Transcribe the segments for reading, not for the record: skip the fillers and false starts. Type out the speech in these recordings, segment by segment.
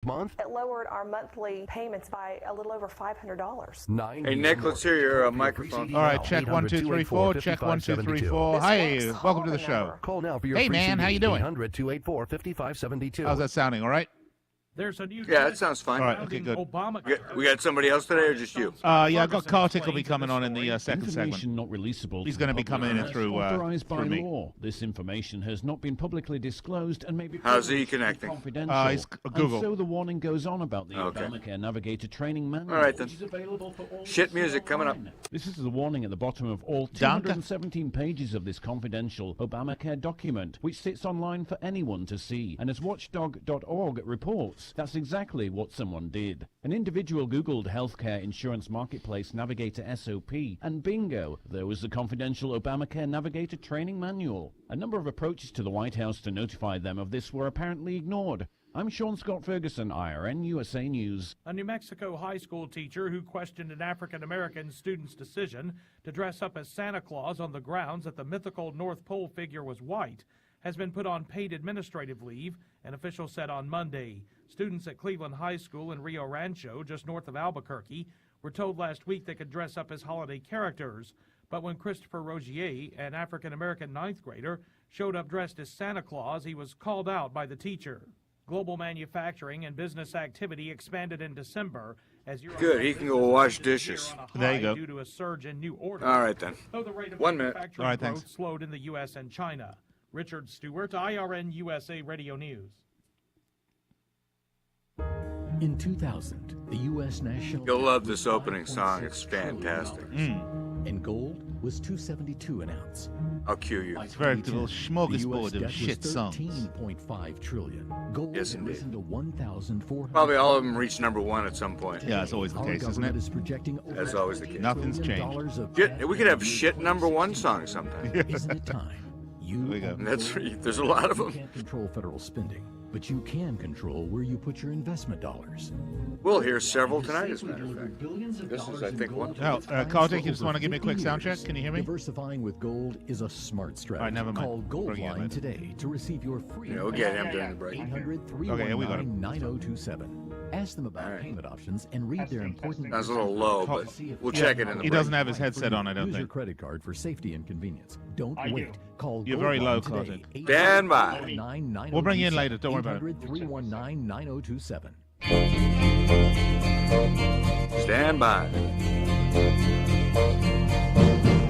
month? It lowered our monthly payments by a little over $500. Hey, Nick, let's hear your microphone. All right, check 1 2 3 4. Check 1 2 3 4. Hi, welcome to the show. Call now for your Hey, free man, CD, how you doing? 800-284-5572. How's that sounding? All right. There's a new Yeah, that sounds fine. All right. Okay. Good. We got somebody else today, or just you? Yeah, I've got Kartik will be coming on in the second segment. Information not releasable. He's going to be coming in through authorized by me. law. This information has not been publicly disclosed and may be How's he connecting? confidential. He's Google. And so the warning goes on about the Okay. Obamacare Navigator training manual. All right, then. Which is available for all Shit music coming up. This is the warning at the bottom of all 217 pages of this confidential Obamacare document, which sits online for anyone to see. And as Watchdog.org reports, that's exactly what someone did. An individual Googled Healthcare Insurance Marketplace Navigator SOP, and bingo, there was the confidential Obamacare Navigator training manual. A number of approaches to the White House to notify them of this were apparently ignored. I'm Sean Scott Ferguson, IRN USA News. A New Mexico high school teacher who questioned an African-American student's decision to dress up as Santa Claus on the grounds that the mythical North Pole figure was white has been put on paid administrative leave, an official said on Monday. Students at Cleveland High School in Rio Rancho, just north of Albuquerque, were told last week they could dress up as holiday characters. But when Christopher Rogier, an African-American ninth grader, showed up dressed as Santa Claus, he was called out by the teacher. Global manufacturing and business activity expanded in December as Good, he can go wash dishes. There you go. due to a surge in new orders. All right, then. Though the rate of 1 minute. manufacturing All right, growth thanks. slowed in the U.S. and China. Richard Stewart, IRN USA Radio News. In 2000, the U.S. national You'll love this opening song. It's fantastic. and gold was $2.72 an ounce. I'll cue you. It's a very little The smorgasbord US of debt shit was songs. $13.5 trillion. Gold Yes, had indeed. risen to 1,400. Probably all of them reach number one at some point. Yeah, it's always the Our case, isn't government it? is projecting over That's always the case. Nothing's $1 changed. trillion of Shit, debt we could have in shit number one songs sometime. Isn't it time? You There we go. That's there's a lot of You them. can't control federal spending, but you can control where you put your investment dollars. We'll hear several tonight, as a matter of fact. This is, I think, one. Oh, Kartik, you just want to give me a quick sound check? Can you hear me? Diversifying with gold is a smart strategy. All right, never mind. Call Bring it in Goldline later. today to receive your free. Yeah, we'll get him during the break. 800-319-9027. Okay, we got him. Ask them about All right. payment options and read their important. Sounds a little low, but we'll check it in the He break. doesn't have his headset on, I don't Use your think. credit card for safety and convenience. Don't wait. Call You're very low, Goldline today. Kartik. Stand by. 800-319-9027. We'll bring you in later, don't worry about it. 800-319-9027. Stand by.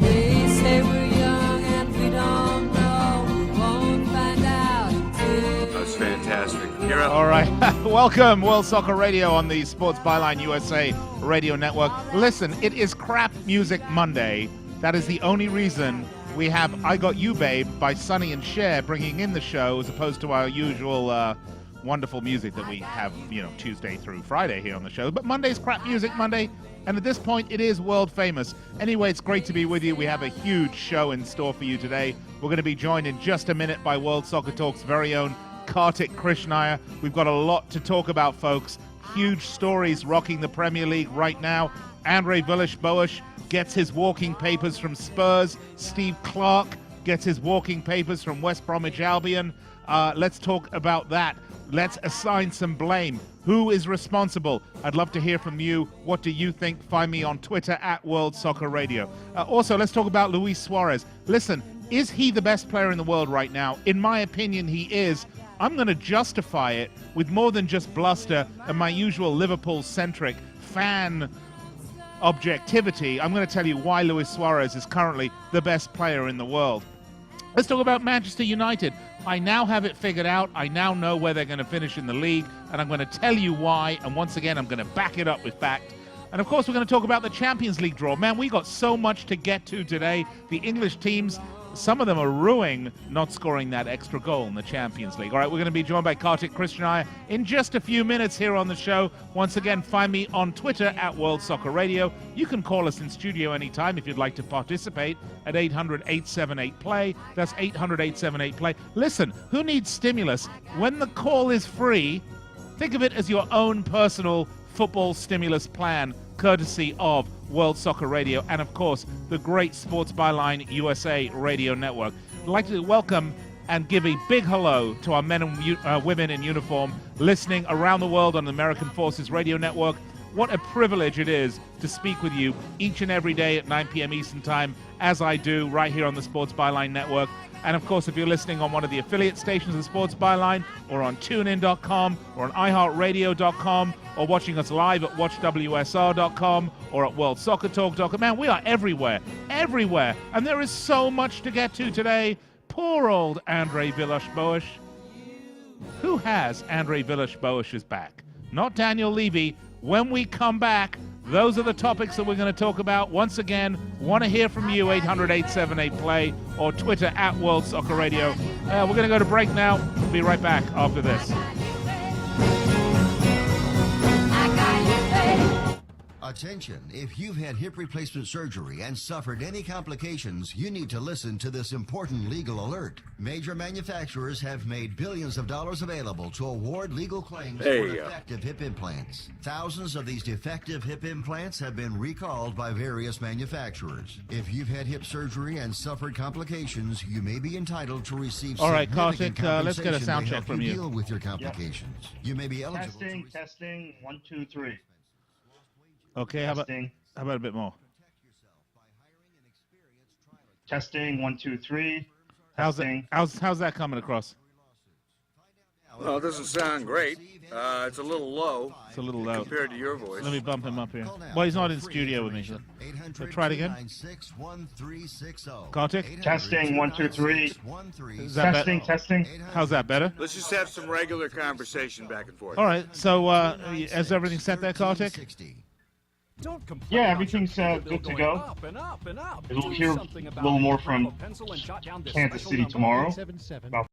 They say we're young and we don't know. We won't find out until. That's fantastic. You're up. All right. Welcome, World Soccer Radio on the Sports Byline USA Radio Network. Listen, it is Crap Music Monday. That is the only reason we have I Got You Babe by Sonny and Cher bringing in the show as opposed to our usual wonderful music that we have, Tuesday through Friday here on the show. But Monday's Crap Music Monday, and at this point, it is world famous. Anyway, it's great to be with you. We have a huge show in store for you today. We're going to be joined in just a minute by World Soccer Talk's very own Kartik Krishnaiyer. We've got a lot to talk about, folks. Huge stories rocking the Premier League right now. Andre Villas-Boas gets his walking papers from Spurs. Steve Clark gets his walking papers from West Bromwich Albion. Let's talk about that. Let's assign some blame. Who is responsible? I'd love to hear from you. What do you think? Find me on Twitter at World Soccer Radio. Also, let's talk about Luis Suarez. Listen, is he the best player in the world right now? In my opinion, he is. I'm going to justify it with more than just bluster and my usual Liverpool-centric fan objectivity. I'm going to tell you why Luis Suarez is currently the best player in the world. Let's talk about Manchester United. I now have it figured out. I now know where they're going to finish in the league, and I'm going to tell you why. And once again, I'm going to back it up with fact. And of course, we're going to talk about the Champions League draw. Man, we got so much to get to today. The English teams, some of them are ruining not scoring that extra goal in the Champions League. All right, we're going to be joined by Kartik Krishnaiyer in just a few minutes here on the show. Once again, find me on Twitter at World Soccer Radio. You can call us in studio anytime if you'd like to participate at 800-878-PLAY. That's 800-878-PLAY. Listen, who needs stimulus? When the call is free, think of it as your own personal football stimulus plan, courtesy of World Soccer Radio and, of course, the great Sports Byline USA Radio Network. I'd like to welcome and give a big hello to our men and women in uniform listening around the world on the American Forces Radio Network. What a privilege it is to speak with you each and every day at 9 p.m. Eastern Time, as I do right here on the Sports Byline Network. And, of course, if you're listening on one of the affiliate stations of Sports Byline or on TuneIn.com or on iHeartRadio.com or watching us live at WatchWSR.com or at WorldSoccerTalk.com, man, we are everywhere, everywhere. And there is so much to get to today. Poor old Andre Villas-Boas. Who has Andre Villas-Boas's back? Not Daniel Levy. When we come back, those are the topics that we're going to talk about. Once again, want to hear from you, 800-878-PLAY, or Twitter at World Soccer Radio. We're going to go to break now. We'll be right back after this. Attention, if you've had hip replacement surgery and suffered any complications, you need to listen to this important legal alert. Major manufacturers have made billions of dollars available to award legal claims for defective hip implants. Thousands of these defective hip implants have been recalled by various manufacturers. If you've had hip surgery and suffered complications, you may be entitled to receive significant compensation. Let's get a sound check from you. Deal with your complications. Yep. You may be eligible. Testing, 1, 2, 3. Okay, how about a bit more? Testing, 1, 2, 3. How's that coming across? Well, it doesn't sound great. It's a little low. It's a little low compared to your voice. Let me bump him up here. Well, he's not in studio with me. So try it again. Kartik? Testing, 1, 2, 3. Testing. How's that better? Let's just have some regular conversation back and forth. All right. So, is everything set there, Kartik? Yeah, everything's good to go. We'll hear a little more from Kansas City tomorrow. About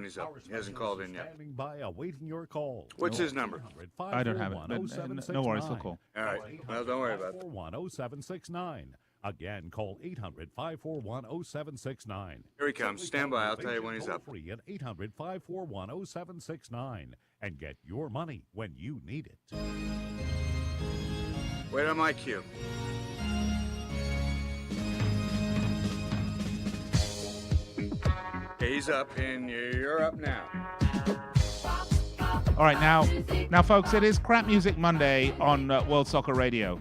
He's up. He hasn't called in yet. Standing by awaiting your call. What's his number? I don't have it. No worries, he'll call. All right. Well, don't worry about it. 541-0769. Again, call 800-541-0769. Here he comes. Stand by. I'll tell you when he's up. Free at 800-541-0769 and get your money when you need it. Wait on my cue. Okay, he's up, and you're up now. All right, now, folks, it is Crap Music Monday on World Soccer Radio.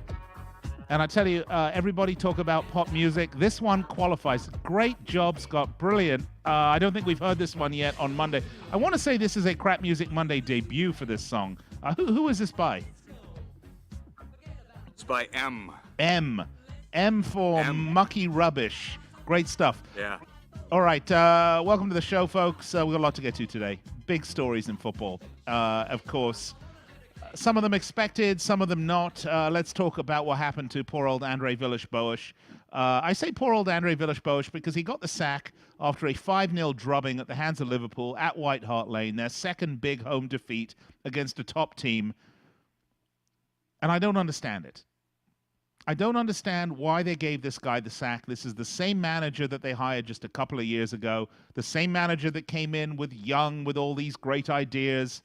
And I tell you, everybody talk about pop music. This one qualifies. Great job, Scott. Brilliant. I don't think we've heard this one yet on Monday. I want to say this is a Crap Music Monday debut for this song. Who is this by? It's by M. M for Mucky Rubbish. Great stuff. Yeah. All right, welcome to the show, folks. We've got a lot to get to today. Big stories in football, of course. Some of them expected, some of them not. Let's talk about what happened to poor old Andre Villas-Boas. I say poor old Andre Villas-Boas because he got the sack after a 5-0 drubbing at the hands of Liverpool at White Hart Lane, their second big home defeat against a top team. And I don't understand it. I don't understand why they gave this guy the sack. This is the same manager that they hired just a couple of years ago, the same manager that came in with Young, with all these great ideas.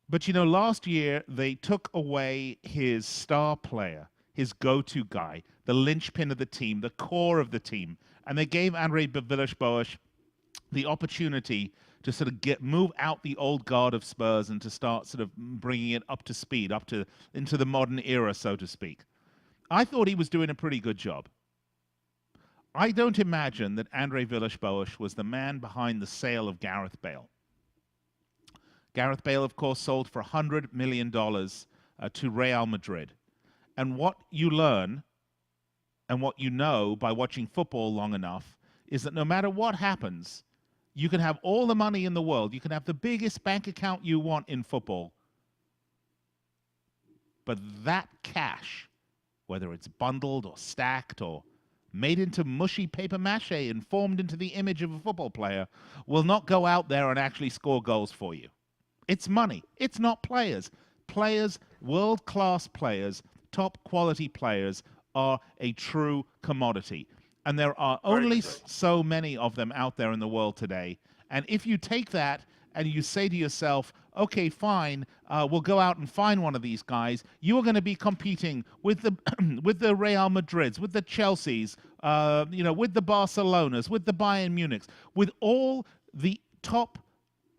But, you know, last year they took away his star player, his go-to guy, the linchpin of the team, the core of the team, and they gave Andrei Villas-Boas the opportunity to sort of move out the old guard of Spurs and to start sort of bringing it up to speed, into the modern era, so to speak. I thought he was doing a pretty good job. I don't imagine that Andrei Villas-Boas was the man behind the sale of Gareth Bale. Gareth Bale, of course, sold for $100 million to Real Madrid. And what you learn and what you know by watching football long enough is that no matter what happens, you can have all the money in the world. You can have the biggest bank account you want in football. But that cash, whether it's bundled or stacked or made into mushy paper mache and formed into the image of a football player, will not go out there and actually score goals for you. It's money. It's not players. Players, world-class players, top-quality players, are a true commodity. And there are only so many of them out there in the world today. And if you take that and you say to yourself, okay, fine, we'll go out and find one of these guys, you are going to be competing with the with the Real Madrids, with the Chelseas, with the Barcelonas, with the Bayern Munichs, with all the top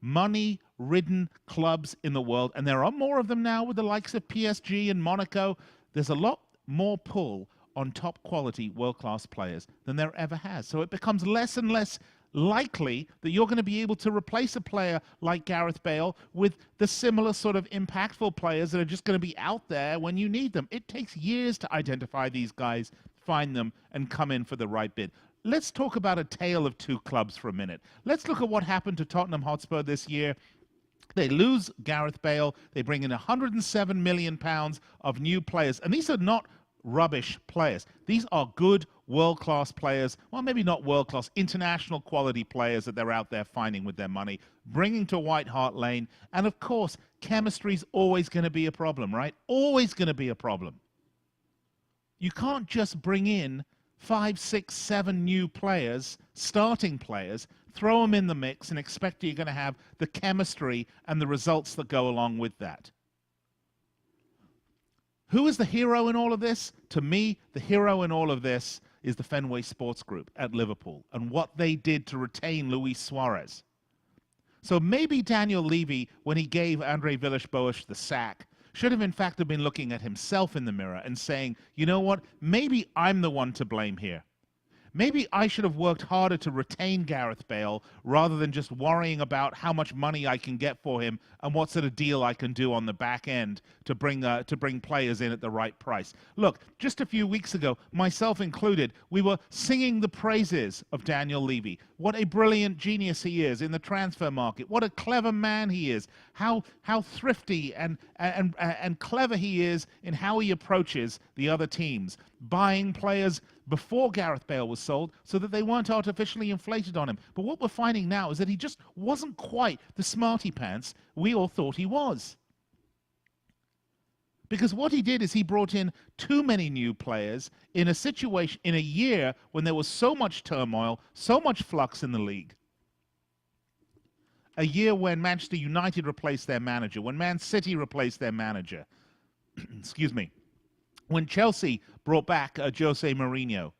money-ridden clubs in the world. And there are more of them now with the likes of PSG and Monaco. There's a lot more pull on top-quality, world-class players than there ever has. So it becomes less and less likely that you're going to be able to replace a player like Gareth Bale with the similar sort of impactful players that are just going to be out there when you need them. It takes years to identify these guys, find them, and come in for the right bid. Let's talk about a tale of two clubs for a minute. Let's look at what happened to Tottenham Hotspur this year. They lose Gareth Bale. They bring in £107 million of new players. And these are not rubbish players. These are good, world-class players. Well, maybe not world-class, international quality players that they're out there finding with their money, bringing to White Hart Lane. And of course, chemistry's always going to be a problem, right? Always going to be a problem. You can't just bring in 5, 6, 7 new players, starting players, throw them in the mix and expect you're going to have the chemistry and the results that go along with that. Who is the hero in all of this? To me, the hero in all of this is the Fenway Sports Group at Liverpool and what they did to retain Luis Suarez. So maybe Daniel Levy, when he gave Andrei Villas-Boas the sack, should have in fact been looking at himself in the mirror and saying, you know what, maybe I'm the one to blame here. Maybe I should have worked harder to retain Gareth Bale rather than just worrying about how much money I can get for him and what sort of deal I can do on the back end to bring players in at the right price. Look, just a few weeks ago, myself included, we were singing the praises of Daniel Levy. What a brilliant genius he is in the transfer market. What a clever man he is. How thrifty and clever he is in how he approaches the other teams, buying players before Gareth Bale was sold so that they weren't artificially inflated on him. But what we're finding now is that he just wasn't quite the smarty pants we all thought he was. Because what he did is he brought in too many new players in a situation, in a year when there was so much turmoil, so much flux in the league. A year when Manchester United replaced their manager, when Man City replaced their manager. Excuse me. When Chelsea brought back Jose Mourinho,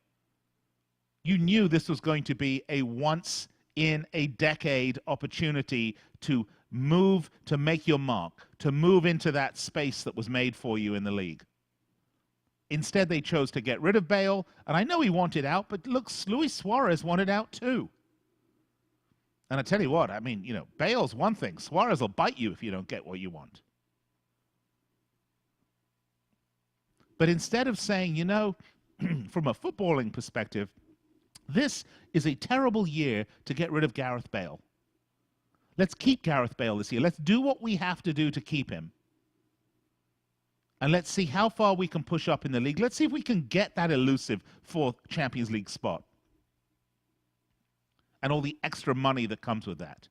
you knew this was going to be a once-in-a-decade opportunity to move, to make your mark, to move into that space that was made for you in the league. Instead, they chose to get rid of Bale, and I know he wanted out, but look, Luis Suarez wanted out too. And I tell you what, I mean, you know, Bale's one thing. Suarez will bite you if you don't get what you want. But instead of saying, you know, from a footballing perspective, this is a terrible year to get rid of Gareth Bale. Let's keep Gareth Bale this year. Let's do what we have to do to keep him. And let's see how far we can push up in the league. Let's see if we can get that elusive fourth Champions League spot. And all the extra money that comes with that.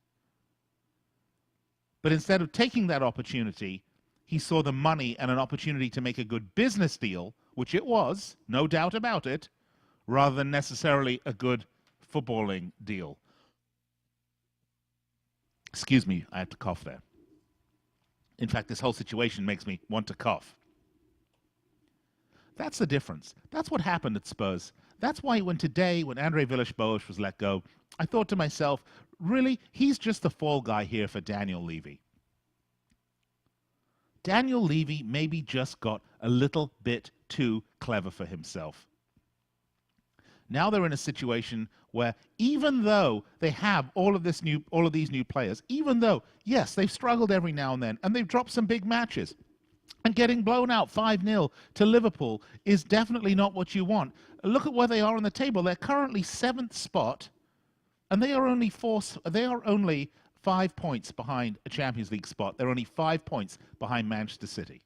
But instead of taking that opportunity he saw the money and an opportunity to make a good business deal, which it was, no doubt about it, rather than necessarily a good footballing deal. Excuse me, I had to cough there. In fact, this whole situation makes me want to cough. That's the difference. That's what happened at Spurs. That's why when Andrei Villas-Boas was let go, I thought to myself, really, he's just the fall guy here for Daniel Levy. Daniel Levy maybe just got a little bit too clever for himself. Now they're in a situation where even though they have all of these new players, even though, yes, they've struggled every now and then, and they've dropped some big matches, and getting blown out 5-0 to Liverpool is definitely not what you want. Look at where they are on the table. They're currently 7th spot, and they are only 5 points behind a Champions League spot. They're only 5 points behind Manchester City.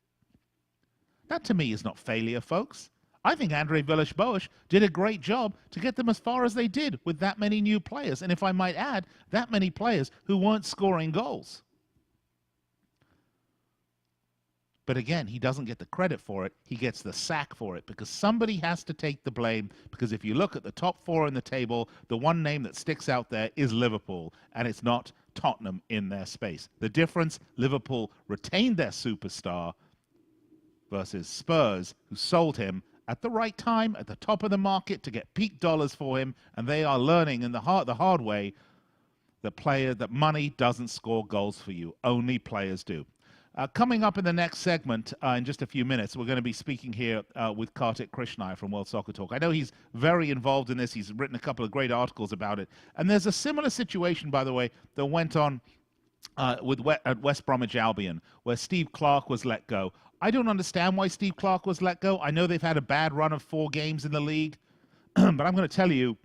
That, to me, is not failure, folks. I think Andrei Villas-Boas did a great job to get them as far as they did with that many new players. And if I might add, that many players who weren't scoring goals. But again, he doesn't get the credit for it. He gets the sack for it because somebody has to take the blame. Because if you look at the top 4 in the table, the one name that sticks out there is Liverpool, and it's not Tottenham in their space. The difference, Liverpool retained their superstar versus Spurs, who sold him at the right time, at the top of the market to get peak dollars for him, and they are learning in the hard way that money doesn't score goals for you. Only players do. Coming up in the next segment, in just a few minutes, we're going to be speaking here with Kartik Krishnaiyer from World Soccer Talk. I know he's very involved in this. He's written a couple of great articles about it. And there's a similar situation, by the way, that went on at West Bromwich Albion, where Steve Clarke was let go. I don't understand why Steve Clarke was let go. I know they've had a bad run of 4 games in the league, but I'm going to tell you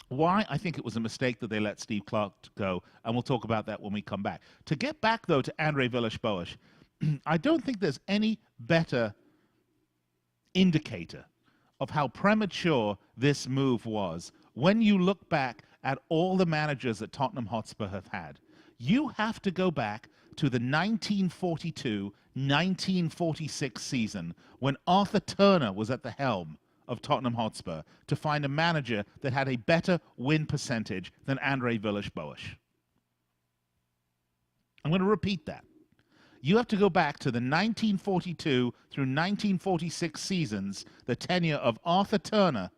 why I think it was a mistake that they let Steve Clarke go, and we'll talk about that when we come back. To get back, though, to Andrei Villas-Boas, I don't think there's any better indicator of how premature this move was when you look back at all the managers that Tottenham Hotspur have had. You have to go back to the 1942-1946 season when Arthur Turner was at the helm of Tottenham Hotspur to find a manager that had a better win percentage than Andrei Villas-Boas. I'm going to repeat that. You have to go back to the 1942 through 1946 seasons, the tenure of Arthur Turner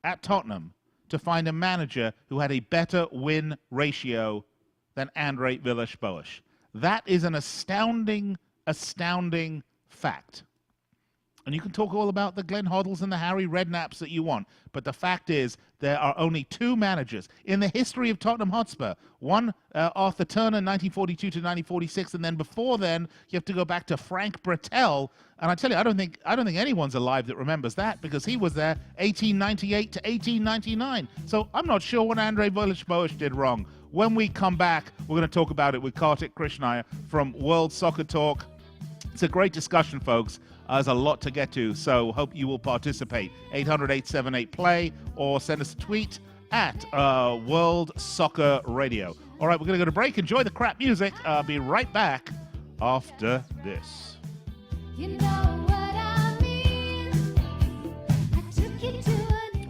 at Tottenham, to find a manager who had a better win ratio than Andrei Villas-Boas. That is an astounding fact. And you can talk all about the Glenn Hoddles and the Harry Redknapps that you want, but the fact is there are only 2 managers in the history of Tottenham Hotspur. One, Arthur Turner, 1942 to 1946, and then before then, you have to go back to Frank Brettel. And I tell you, I don't think anyone's alive that remembers that because he was there 1898 to 1899. So I'm not sure what Andrei Villas-Boas did wrong. When we come back, we're going to talk about it with Kartik Krishnaiyer from World Soccer Talk. It's a great discussion, folks. There's a lot to get to, so hope you will participate. 800-878-PLAY or send us a tweet at World Soccer Radio. All right, we're going to go to break. Enjoy the crap music. I'll be right back after this. You know what I mean? I took you to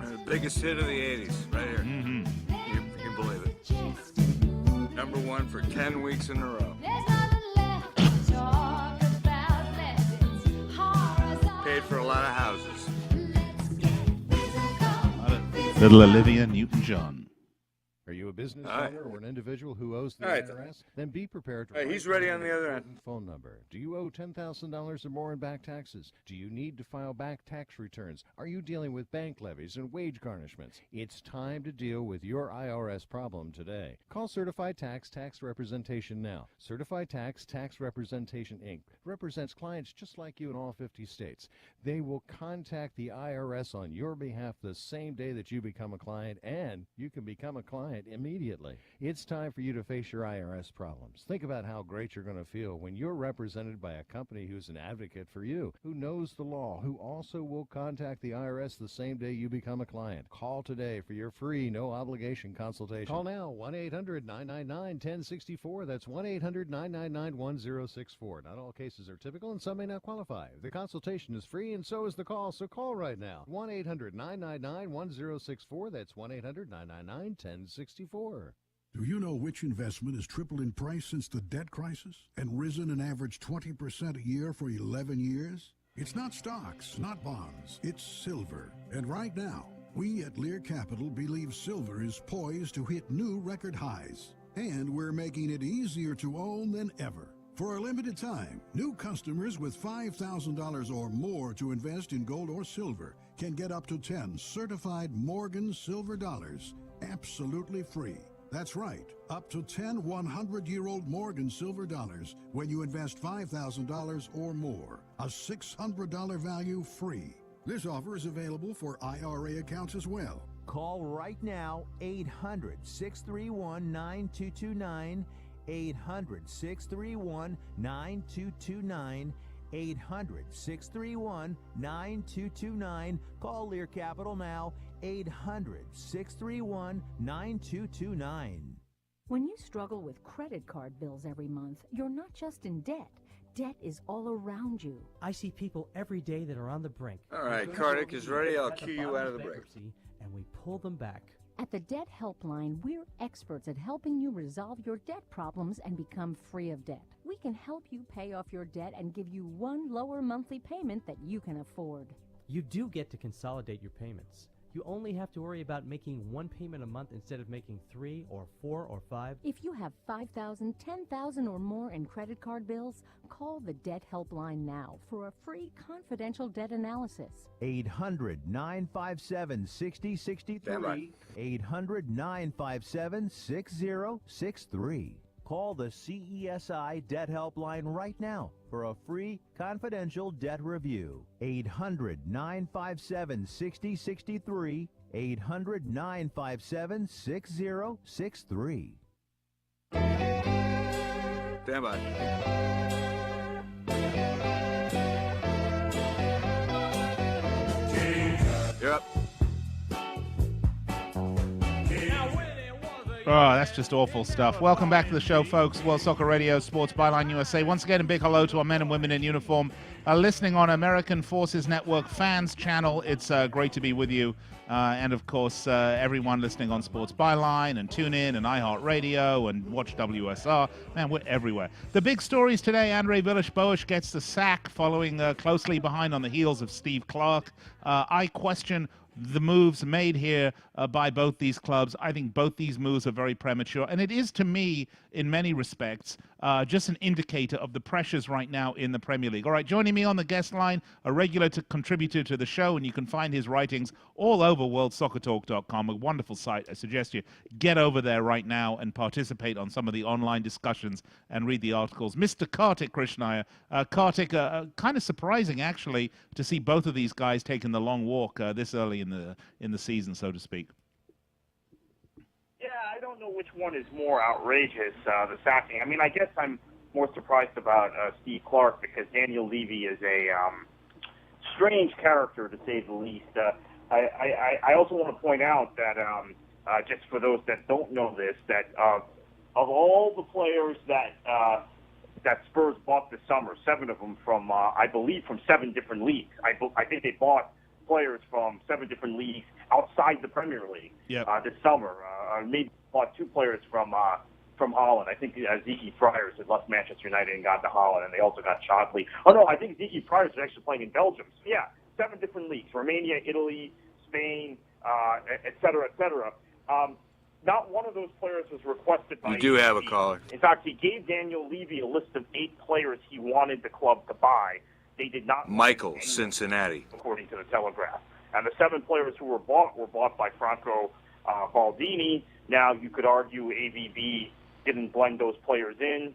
The biggest hit of the 80s, right here. Mm-hmm. You can believe it. Number 1 for 10 weeks in a row. Paid for a lot of houses. Little Olivia Newton-John. Are you a business owner or an individual who owes the Right. IRS? Then be prepared to. He's ready on the other end. Phone number. Do you owe $10,000 or more in back taxes? Do you need to file back tax returns? Are you dealing with bank levies and wage garnishments? It's time to deal with your IRS problem today. Call Certified Tax Representation now. Certified Tax Representation, Inc. represents clients just like you in all 50 states. They will contact the IRS on your behalf the same day that you become a client, and you can become a client immediately. immediately. It's time for you to face your IRS problems. Think about how great you're going to feel when you're represented by a company who's an advocate for you, who knows the law, who also will contact the IRS the same day you become a client. Call today for your free, no-obligation consultation. Call now, 1-800-999-1064. That's 1-800-999-1064. Not all cases are typical, and some may not qualify. The consultation is free, and so is the call, so call right now. 1-800-999-1064. That's 1-800-999-1064. Do you know which investment has tripled in price since the debt crisis and risen an average 20% a year for 11 years? It's not stocks, not bonds, it's silver. And right now, we at Lear Capital believe silver is poised to hit new record highs. And we're making it easier to own than ever. For a limited time, new customers with $5,000 or more to invest in gold or silver can get up to 10 certified Morgan silver dollars absolutely free. That's right, up to 10 100-year-old Morgan silver dollars when you invest $5,000 or more. A $600 value free. This offer is available for IRA accounts as well. Call right now, 800-631-9229, 800-631-9229, 800-631-9229. Call Lear Capital now, 800-631-9229. When you struggle with credit card bills every month, you're not just in debt. Debt is all around you. I see people every day that are on the brink. All right, Kartik is ready. I'll cue you out of the break. And we pull them back. At the Debt Helpline, we're experts at helping you resolve your debt problems and become free of debt. We can help you pay off your debt and give you one lower monthly payment that you can afford. You do get to consolidate your payments. You only have to worry about making one payment a month instead of making 3 or 4 or 5. If you have $5,000, $10,000 or more in credit card bills, call the Debt Helpline now for a free confidential debt analysis. 800-957-6063. 800-957-6063. Call the CESI Debt Helpline right now for a free confidential debt review. 800-957-6063. 800-957-6063. Stand by. You're up. Oh, that's just awful stuff. Welcome back to the show, folks. World Soccer Radio, Sports Byline USA. Once again, a big hello to our men and women in uniform listening on American Forces Network Fans Channel. It's great to be with you. And, of course, everyone listening on Sports Byline and TuneIn and iHeartRadio and Watch WSR. Man, we're everywhere. The big stories today, Andrei Villas-Boas gets the sack following closely behind on the heels of Steve Clark. I question the moves made here by both these clubs. I think both these moves are very premature. And it is, to me, in many respects, just an indicator of the pressures right now in the Premier League. All right, joining me on the guest line, a regular contributor to the show, and you can find his writings all over worldsoccertalk.com, a wonderful site. I suggest you get over there right now and participate on some of the online discussions and read the articles. Mr. Kartik Krishnaiyer. Kartik, kind of surprising, actually, to see both of these guys taking the long walk this early in the season, so to speak. Yeah, I don't know which one is more outrageous, the sacking. I mean, I guess I'm more surprised about Steve Clark because Daniel Levy is a strange character, to say the least. I also want to point out that, just for those that don't know this, that of all the players that Spurs bought this summer, 7 of them from, I believe, from 7 different leagues. I think they bought players from 7 different leagues outside the Premier League this summer. Maybe bought 2 players from Holland. I think Zeki Friars had left Manchester United and got to Holland, and they also got Chodley. Oh, no, I think Zeki Friars is actually playing in Belgium. So, yeah, 7 different leagues, Romania, Italy, Spain, et cetera, et cetera. Not one of those players was requested by You do have a caller. In fact, he gave Daniel Levy a list of 8 players he wanted the club to buy. They did not. Michael, Cincinnati. According to the Telegraph. And the 7 players who were bought by Franco Baldini. Now, you could argue AVB didn't blend those players in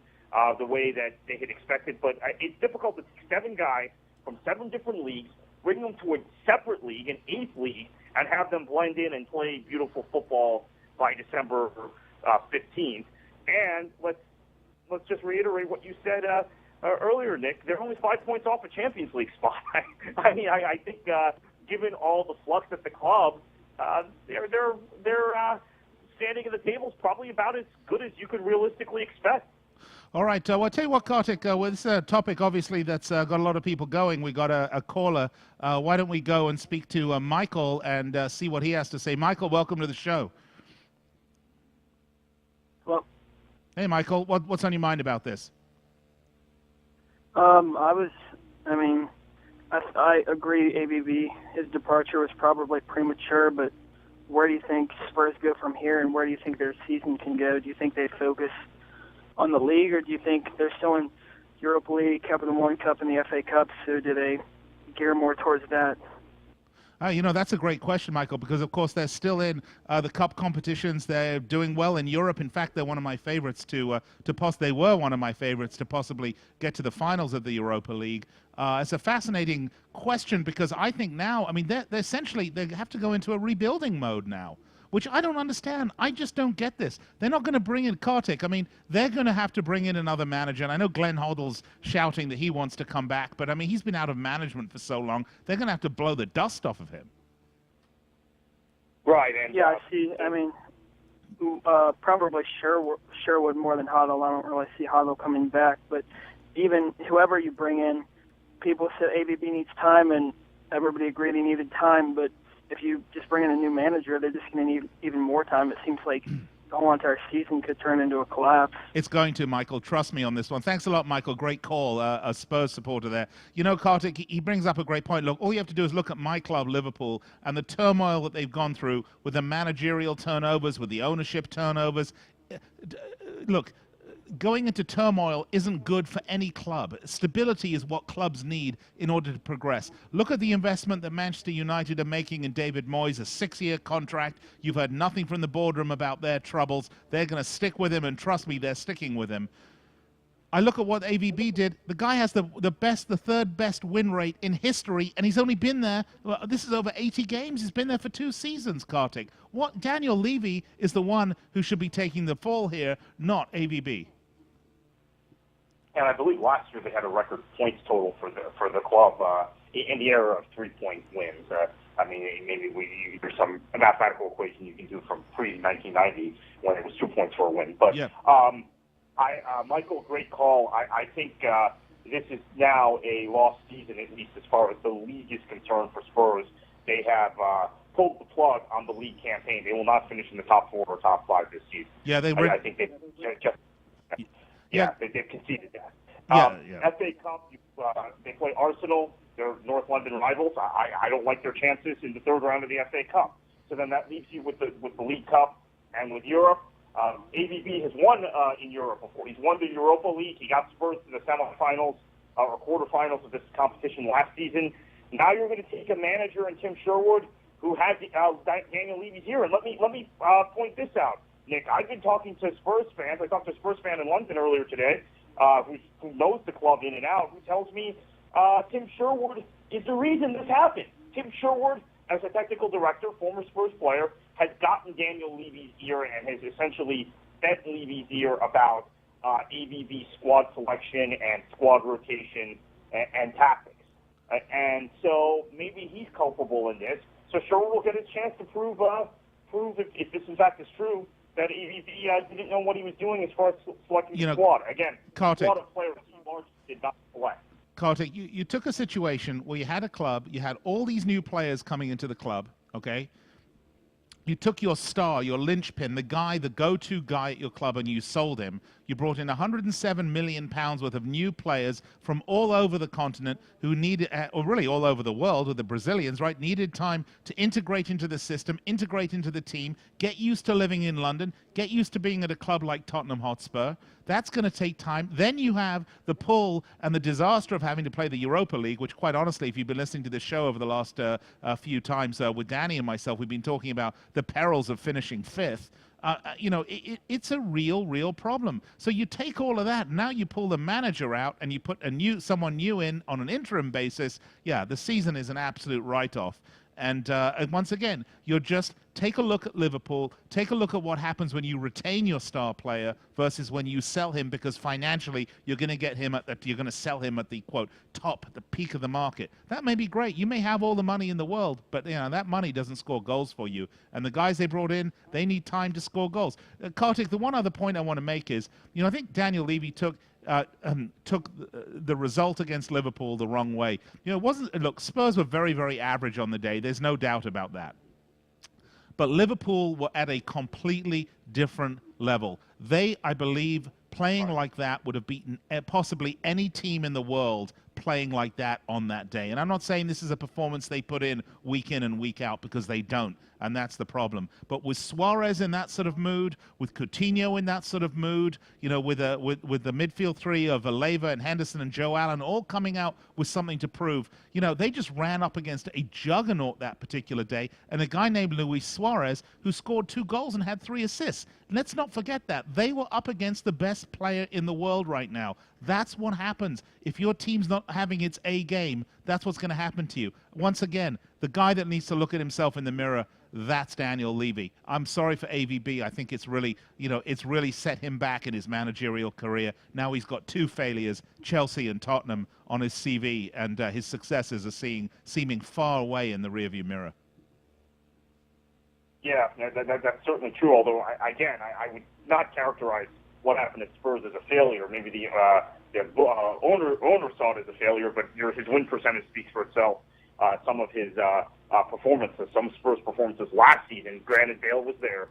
the way that they had expected. But it's difficult to take 7 guys from 7 different leagues, bring them to a separate league, an 8th league, and have them blend in and play beautiful football by December 15th. And let's just reiterate what you said earlier, Nick. They're only 5 points off a Champions League spot. I mean, I think given all the flux at the club, their standing at the table is probably about as good as you could realistically expect. All right. Well, I'll tell you what, Kartik, with this topic, obviously, that's got a lot of people going. We got a caller. Why don't we go and speak to Michael and see what he has to say? Michael, welcome to the show. Well, hey, Michael, what's on your mind about this? I agree ABB, his departure was probably premature, but where do you think Spurs go from here, and where do you think their season can go? Do you think they focus on the league, or do you think they're still in Europa League, Capital One Cup, and the FA Cup, so do they gear more towards that? That's a great question, Michael, because, of course, they're still in the cup competitions. They're doing well in Europe. In fact, they're one of my favorites they were one of my favorites to possibly get to the finals of the Europa League. It's a fascinating question because I think now, they're essentially, they have to go into a rebuilding mode now, which I don't understand. I just don't get this. They're not going to bring in Kartik. They're going to have to bring in another manager. And I know Glenn Hoddle's shouting that he wants to come back, but he's been out of management for so long. They're going to have to blow the dust off of him. Right. And yeah, I see. Probably Sherwood more than Hoddle. I don't really see Hoddle coming back. But even whoever you bring in, people said ABB needs time, and everybody agreed he needed time, but if you just bring in a new manager, they're just going to need even more time. It seems like the whole entire season could turn into a collapse. It's going to, Michael. Trust me on this one. Thanks a lot, Michael. Great call. A Spurs supporter there. Kartik, he brings up a great point. Look, all you have to do is look at my club, Liverpool, and the turmoil that they've gone through with the managerial turnovers, with the ownership turnovers. Look, going into turmoil isn't good for any club. Stability is what clubs need in order to progress. Look at the investment that Manchester United are making in David Moyes, a 6-year contract. You've heard nothing from the boardroom about their troubles. They're going to stick with him, and trust me, they're sticking with him. I look at what ABB did. The guy has the third best win rate in history, and he's only been there. Well, this is over 80 games. He's been there for 2 seasons, Kartik. Daniel Levy is the one who should be taking the fall here, not ABB. And I believe last year they had a record points total for the club in the era of 3-point wins. Maybe there's some mathematical equation you can do from pre-1990 when it was 2 points for a win. But yeah. Michael, great call. I think this is now a lost season, at least as far as the league is concerned for Spurs. They have pulled the plug on the league campaign. They will not finish in the top 4 or top 5 this season. Yeah, I think they just. They've conceded that. FA Cup, they play Arsenal. They're North London rivals. I don't like their chances in the 3rd round of the FA Cup. So then that leaves you with the League Cup and with Europe. ABB has won in Europe before. He's won the Europa League. He got Spurs to the semifinals or quarterfinals of this competition last season. Now you're going to take a manager in Tim Sherwood who had Daniel Levy here. And let me point this out. Nick, I've been talking to Spurs fans. I talked to a Spurs fan in London earlier today who knows the club in and out, who tells me Tim Sherwood is the reason this happened. Tim Sherwood, as a technical director, former Spurs player, has gotten Daniel Levy's ear and has essentially fed Levy's ear about ABB squad selection and squad rotation and tactics. And so maybe he's culpable in this. So Sherwood will get his chance to prove if this in fact is true, that ABB didn't know what he was doing as far as selecting the squad. Again, Kartik, a lot of players he largely did not select. Kartik, you took a situation where you had a club, you had all these new players coming into the club, okay? You took your star, your linchpin, the go-to guy at your club, and you sold him. You brought in £107 million worth of new players from all over the continent who needed, or really all over the world with the Brazilians, right, needed time to integrate into the system, integrate into the team, get used to living in London, get used to being at a club like Tottenham Hotspur. That's going to take time. Then you have the pull and the disaster of having to play the Europa League, which quite honestly, if you've been listening to the show over the last few times with Danny and myself, we've been talking about the perils of finishing 5th. It's a real problem. So you take all of that, now you pull the manager out and you put someone new in on an interim basis. Yeah, the season is an absolute write-off. And once again, you're just take a look at Liverpool. Take a look at what happens when you retain your star player versus when you sell him, because financially you're going to get him you're going to sell him at the quote top, the peak of the market. That may be great. You may have all the money in the world, but that money doesn't score goals for you. And the guys they brought in, they need time to score goals. Kartik, the one other point I want to make is, I think Daniel Levy took the result against Liverpool the wrong way. It wasn't. Look, Spurs were very, very average on the day. There's no doubt about that. But Liverpool were at a completely different level. They, I believe, playing like that would have beaten possibly any team in the world playing like that on that day. And I'm not saying this is a performance they put in and week out, because they don't, and that's the problem. But with Suarez in that sort of mood, with Coutinho in that sort of mood, with the midfield three of Aleva and Henderson and Joe Allen all coming out with something to prove, they just ran up against a juggernaut that particular day, and a guy named Luis Suarez who scored 2 goals and had 3 assists. Let's not forget that. They were up against the best player in the world right now. That's what happens. If your team's not having its A game, that's what's going to happen to you. Once again, the guy that needs to look at himself in the mirror, that's Daniel Levy. I'm sorry for AVB. I think it's really, it's really set him back in his managerial career. Now he's got 2 failures, Chelsea and Tottenham, on his CV, and his successes are seeming far away in the rearview mirror. Yeah, that's certainly true. Although, I would not characterize what happened at Spurs as a failure. Maybe the owner saw it as a failure, but his win percentage speaks for itself. Some of his performances, some Spurs performances last season, granted Bale was there,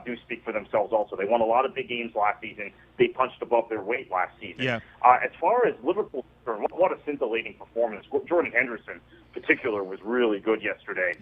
do speak for themselves also. They won a lot of big games last season. They punched above their weight last season. Yeah. As far as Liverpool, what a scintillating performance. Jordan Henderson, in particular, was really good yesterday.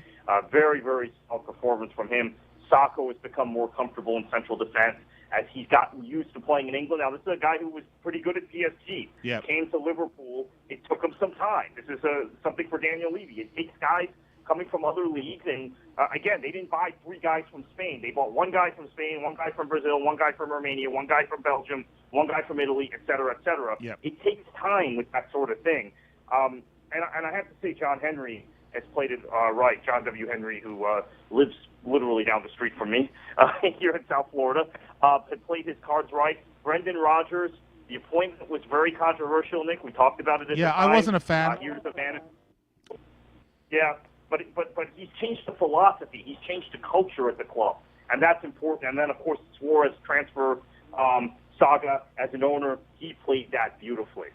Very, very solid performance from him. Sakho has become more comfortable in central defense as he's gotten used to playing in England. Now, this is a guy who was pretty good at PSG. Yep. Came to Liverpool. It took him some time. This is something for Daniel Levy. It takes guys coming from other leagues, and again, they didn't buy 3 guys from Spain. They bought 1 guy from Spain, 1 guy from Brazil, 1 guy from Romania, 1 guy from Belgium, 1 guy from Italy, et cetera, et cetera. Yep. It takes time with that sort of thing. And I have to say, John Henry has played it right. John W. Henry, who lives literally down the street from me here in South Florida, had played his cards right. Brendan Rodgers, the appointment was very controversial, Nick. We talked about it at the time. I wasn't a fan. Here's the man. Yeah, but he's changed the philosophy. He's changed the culture at the club, and that's important. And then, of course, Suarez transfer saga as an owner, he played that beautifully.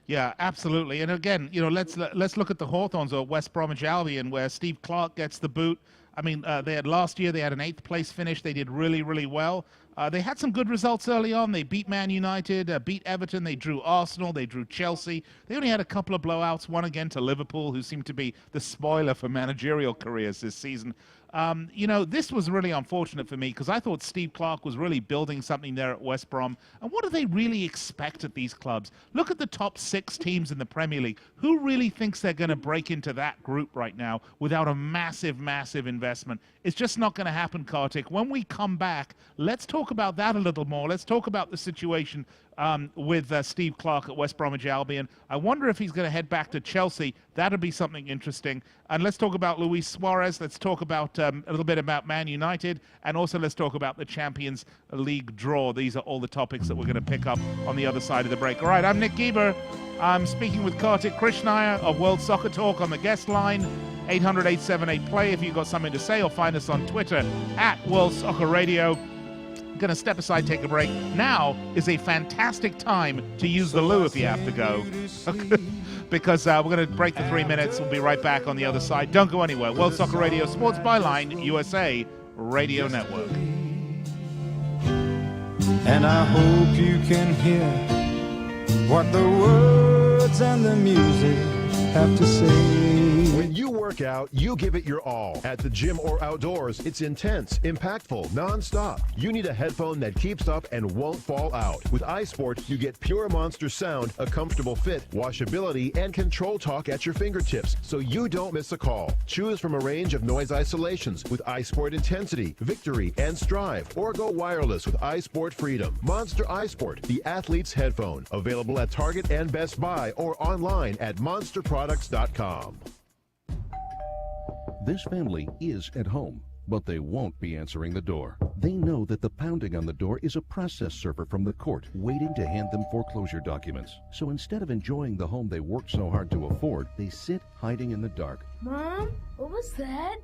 Yeah, absolutely. And again, let's look at the Hawthorns or West Bromwich Albion, where Steve Clark gets the boot. I mean, last year they had an 8th place finish. They did really, really well. They had some good results early on. They beat Man United, beat Everton. They drew Arsenal. They drew Chelsea. They only had a couple of blowouts, one again to Liverpool, who seemed to be the spoiler for managerial careers this season. This was really unfortunate for me because I thought Steve Clark was really building something there at West Brom. And what do they really expect at these clubs? Look at the top 6 teams in the Premier League. Who really thinks they're going to break into that group right now without a massive, massive investment? It's just not going to happen, Kartik. When we come back, let's talk about that a little more. Let's talk about the situation with Steve Clark at West Bromwich Albion. I wonder if he's going to head back to Chelsea. That'll be something interesting. And let's talk about Luis Suarez. Let's talk about a little bit about Man United. And also let's talk about the Champions League draw. These are all the topics that we're going to pick up on the other side of the break. All right, I'm Nick Geber. I'm speaking with Kartik Krishnaiyer of World Soccer Talk on the guest line. 800-878-PLAY if you've got something to say, or find us on Twitter at World Soccer Radio. Going to step aside, take a break. Now is a fantastic time to use the loo if you have to go. Because we're going to break for 3 minutes. We'll be right back on the other side. Don't go anywhere. World Soccer Radio, Sports Byline, USA Radio Network. And I hope you can hear what the words and the music have to say. When you work out, you give it your all. At the gym or outdoors, it's intense, impactful, non-stop. You need a headphone that keeps up and won't fall out. With iSport, you get pure monster sound, a comfortable fit, washability, and control talk at your fingertips, so you don't miss a call. Choose from a range of noise isolations with iSport Intensity, Victory, and Strive, or go wireless with iSport Freedom. Monster iSport, the athlete's headphone. Available at Target and Best Buy or online at monsterproducts.com. This family is at home, but they won't be answering the door. They know that the pounding on the door is a process server from the court waiting to hand them foreclosure documents. So instead of enjoying the home they worked so hard to afford, they sit hiding in the dark. Mom, what was that?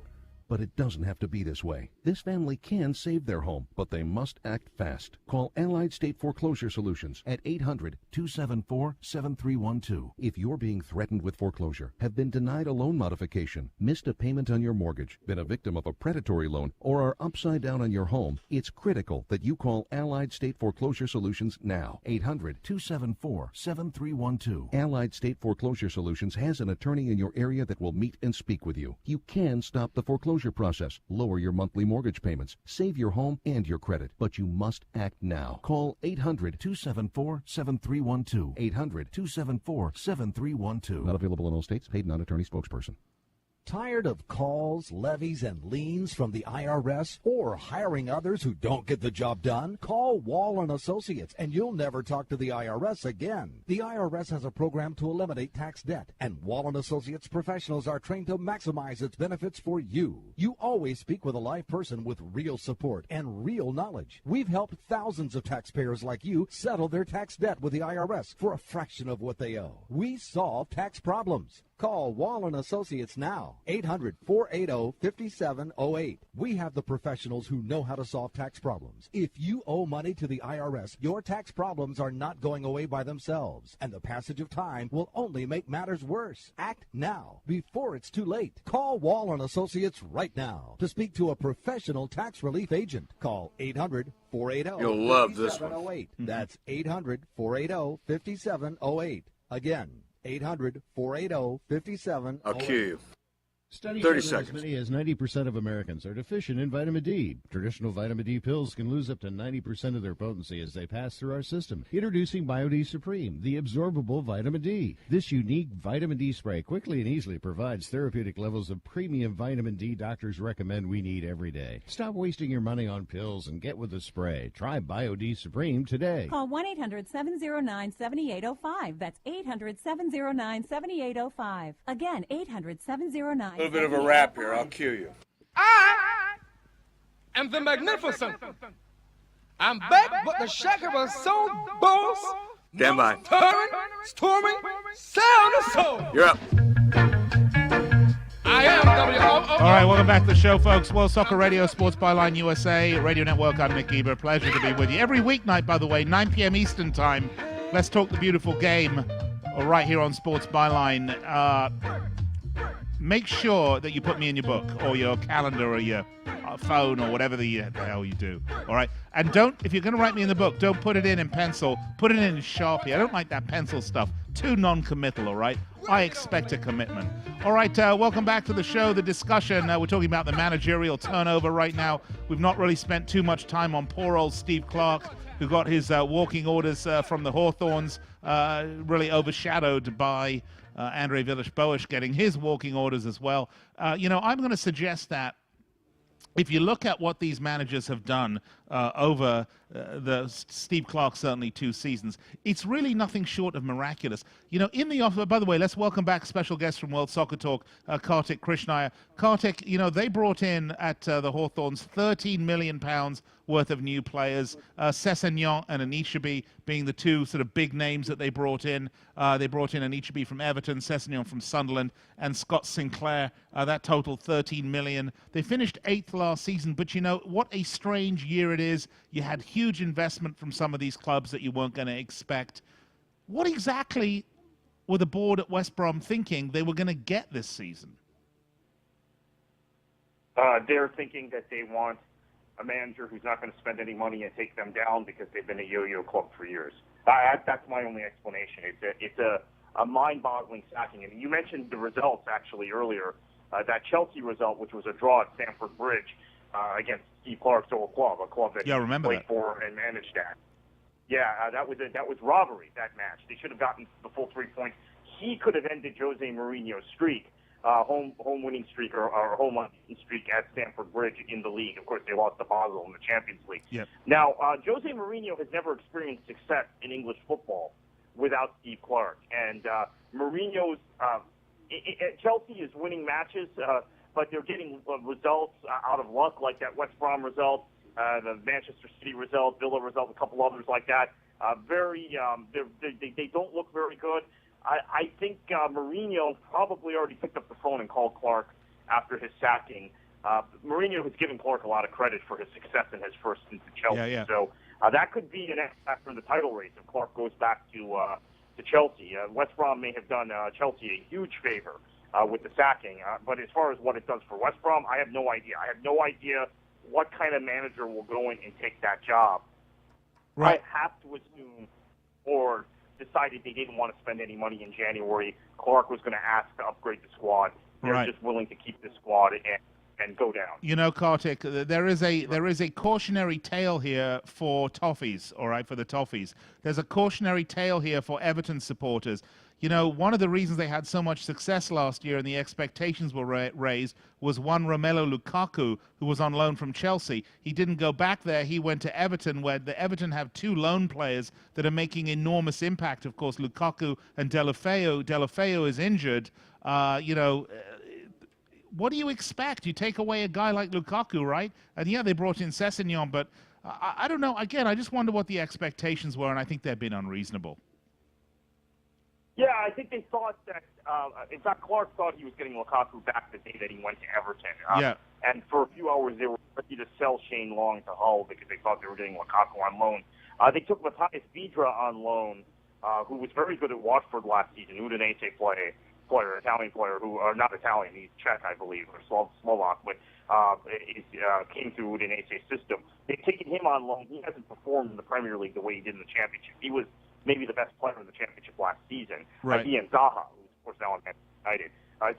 But it doesn't have to be this way. This family can save their home, but they must act fast. Call Allied State Foreclosure Solutions at 800-274-7312. If you're being threatened with foreclosure, have been denied a loan modification, missed a payment on your mortgage, been a victim of a predatory loan, or are upside down on your home, it's critical that you call Allied State Foreclosure Solutions now. 800-274-7312. Allied State Foreclosure Solutions has an attorney in your area that will meet and speak with you. You can stop the foreclosure process, lower your monthly mortgage payments, save your home and your credit, but you must act now. Call 800-274-7312. 800-274-7312. Not available in all states. Paid non-attorney spokesperson. Tired of calls, levies, and liens from the IRS or hiring others who don't get the job done? Call Wall & Associates and you'll never talk to the IRS again. The IRS has a program to eliminate tax debt, and Wall & Associates professionals are trained to maximize its benefits for you. You always speak with a live person with real support and real knowledge. We've helped thousands of taxpayers like you settle their tax debt with the IRS for a fraction of what they owe. We solve tax problems. Call Wall & Associates now, 800-480-5708. We have the professionals who know how to solve tax problems. If you owe money to the IRS, your tax problems are not going away by themselves, and the passage of time will only make matters worse. Act now, before it's too late. Call Wall & Associates right now to speak to a professional tax relief agent. Call 800-480-5708. You'll love this one. That's 800-480-5708. Again, 800-480-5708. I'll cue you. Studies 30 show that seconds. as many as 90% of Americans are deficient in vitamin D. Traditional vitamin D pills can lose up to 90% of their potency as they pass through our system. Introducing BioD Supreme, the absorbable vitamin D. This unique vitamin D spray quickly and easily provides therapeutic levels of premium vitamin D doctors recommend we need every day. Stop wasting your money on pills and get with the spray. Try BioD Supreme today. Call 1-800-709-7805. That's 800-709-7805. Again, 800-709. A little bit of a rap here. I'll cue you. I am the magnificent. I'm back, but the shaker was so boss. Stand by. Storming, sound of soul. You're up. I am WOO. All right, welcome back to the show, folks. World Soccer Radio, Sports Byline USA, Radio Network. I'm Nick Eber. Pleasure to be with you. Every weeknight, by the way, 9 p.m. Eastern Time. Let's talk the beautiful game right here on Sports Byline. Make sure that you put me in your book or your calendar or your phone or whatever the hell you do. All right? And don't, if you're going to write me in the book, don't put it in pencil. Put it in Sharpie. I don't like that pencil stuff. Too non-committal, all right? I expect a commitment. All right, welcome back to the show, the discussion. We're talking about the managerial turnover right now. We've not really spent too much time on poor old Steve Clark, who got his walking orders from the Hawthorns really overshadowed by Andre Villas-Boas getting his walking orders as well. I'm going to suggest that if you look at what these managers have done over the Steve Clark, certainly 2 seasons, it's really nothing short of miraculous. In the offer, by the way, let's welcome back special guest from World Soccer Talk, Kartik Krishnaiyer. Kartik, they brought in at the Hawthorns £13 million worth of new players. Sessegnon and Anichebe being the 2 sort of big names that they brought in. They brought in Anichebe from Everton, Sessegnon from Sunderland, and Scott Sinclair. That totaled $13 million. They finished 8th last season, but what a strange year it is. You had huge investment from some of these clubs that you weren't going to expect. What exactly were the board at West Brom thinking they were going to get this season? They're thinking that they want a manager who's not going to spend any money and take them down because they've been a yo-yo club for years. That's my only explanation. It's a mind-boggling sacking. And you mentioned the results actually earlier. That Chelsea result, which was a draw at Stamford Bridge against Steve Clark's old club, a club that he played for and managed at. Yeah, that was robbery, that match. They should have gotten the full 3 points. He could have ended Jose Mourinho's streak. Home winning streak or home unbeaten streak at Stamford Bridge in the league. Of course, they lost to Basel in the Champions League. Yep. Now, Jose Mourinho has never experienced success in English football without Steve Clark. And Mourinho's Chelsea is winning matches but they're getting results out of luck, like that West Brom result, the Manchester City result, Villa result, a couple others like that. They don't look very good. I think Mourinho probably already picked up the phone and called Clark after his sacking. Mourinho has given Clark a lot of credit for his success in his first stint at Chelsea. So that could be an X factor in the title race if Clark goes back to Chelsea. West Brom may have done Chelsea a huge favor with the sacking, but as far as what it does for West Brom, I have no idea. I have no idea what kind of manager will go in and take that job. Right. I have to assume, or decided they didn't want to spend any money in January. Clark was going to ask to upgrade the squad. They're just willing to keep the squad and go down. You know, Kartik, there is a cautionary tale here for Toffees, all right, for the Toffees. There's a cautionary tale here for Everton supporters. You know, one of the reasons they had so much success last year and the expectations were raised was one Romelu Lukaku, who was on loan from Chelsea. He didn't go back there. He went to Everton, where the Everton have two loan players that are making enormous impact. Of course, Lukaku and Deulofeu. Deulofeu is injured. What do you expect? You take away a guy like Lukaku, right? And yeah, they brought in Sessegnon, but I don't know. Again, I just wonder what the expectations were, and I think they've been unreasonable. Yeah, I think they thought that, in fact, Clark thought he was getting Lukaku back the day that he went to Everton. And for a few hours, they were ready to sell Shane Long to Hull because they thought they were getting Lukaku on loan. They took Matthias Vydra on loan, who was very good at Watford last season, Udinese player, Italian player, who are not Italian, he's Czech, I believe, or Slovak, but came through Udinese system. They've taken him on loan. He hasn't performed in the Premier League the way he did in the Championship. He was maybe the best player in the Championship last season. Right. He and Zaha, who's of course now on Man United.